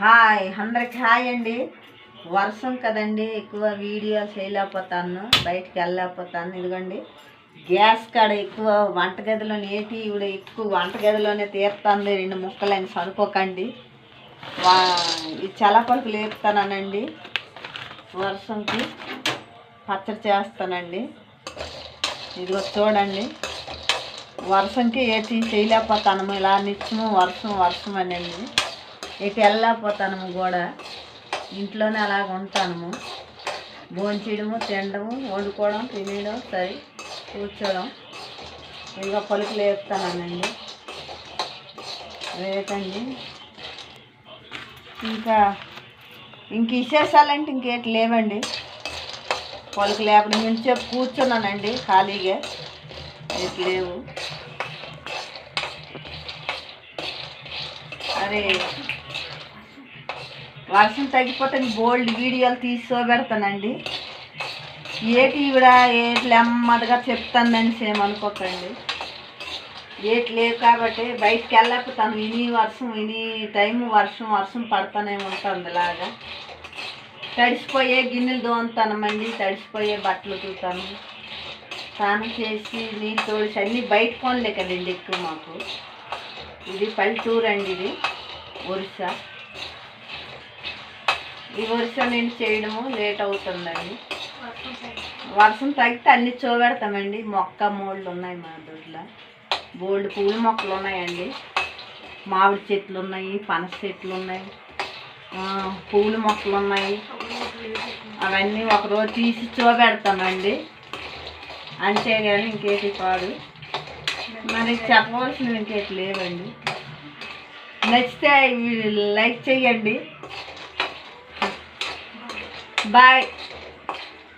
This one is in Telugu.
హాయ్ అందరికి హాయ్ అండి. వర్షం కదండి, ఎక్కువ వీడియోలు చేయలేకపోతాను, బయటికి వెళ్ళలేకపోతాను. ఇదిగోండి గ్యాస్ కాడ ఎక్కువ వంటగదిలో నేటి ఇవిడ ఎక్కువ వంటగదిలోనే తీరుతుంది. 2 ముక్కలని సనుకోకండి. ఈ చలపలకు లేపుతానండి. వర్షంకి పచ్చడి చేస్తానండి. ఇదిగో చూడండి, వర్షంకి ఏటి చేయలేకపోతాను. ఇలా నిత్యము వర్షం వర్షం అనండి, ఎటు వెళ్ళలేకపోతాను కూడా. ఇంట్లోనే అలాగ ఉంటాను. భోంచేయడము, తినడము, వండుకోవడం, తినడం, సరి కూర్చోవడం. ఇంకా పలుకులు వేస్తానండి. రేటండి ఇంకా విశేషాలంటే ఇంకేటి లేవండి. పలుకు లేకుండా నుంచే కూర్చున్నానండి ఖాళీగా, ఎటు లేవు. అరే వర్షం తగ్గిపోతే బోల్డ్ వీడియోలు తీసి పెడతానండి. ఏటి ఈవిడ ఏటి నెమ్మదిగా చెప్తానండి, సేమ్ అనుకోకండి. ఏటి లేవు కాబట్టి బయటికి వెళ్ళకపోతాను. విని టైం వర్షం వర్షం పడతానే ఉంటుంది. ఇలాగా తడిసిపోయే గిన్నెలు దోముతానమండి, తడిసిపోయే బట్టలు చూతాను, స్నానం చేసి నీళ్ళు తోడిసి అన్నీ బయట పనులే కదండి ఎక్కువ మాకు. ఇది పల్లెటూరు అండి, ఇది ఒరిస్సా. ఈ వరుస నేను చేయడము లేట్ అవుతుందండి. వర్షం తగ్గితే అన్ని చూపెడతామండి. మొక్క మూళ్ళు ఉన్నాయి మా దొడ్లో, బోల్డ్ పూల మొక్కలు ఉన్నాయండి. మామిడి చెట్లు ఉన్నాయి, పనస చెట్లు ఉన్నాయి, పూల మొక్కలు ఉన్నాయి. అవన్నీ ఒకరోజు తీసి చూపెడతామండి, అంతేగాని ఇంకేటి కాదు. మరి చెప్పవలసినవి ఇంకేటి లేవండి. నచ్చితే లైక్ చేయండి. బాయ్.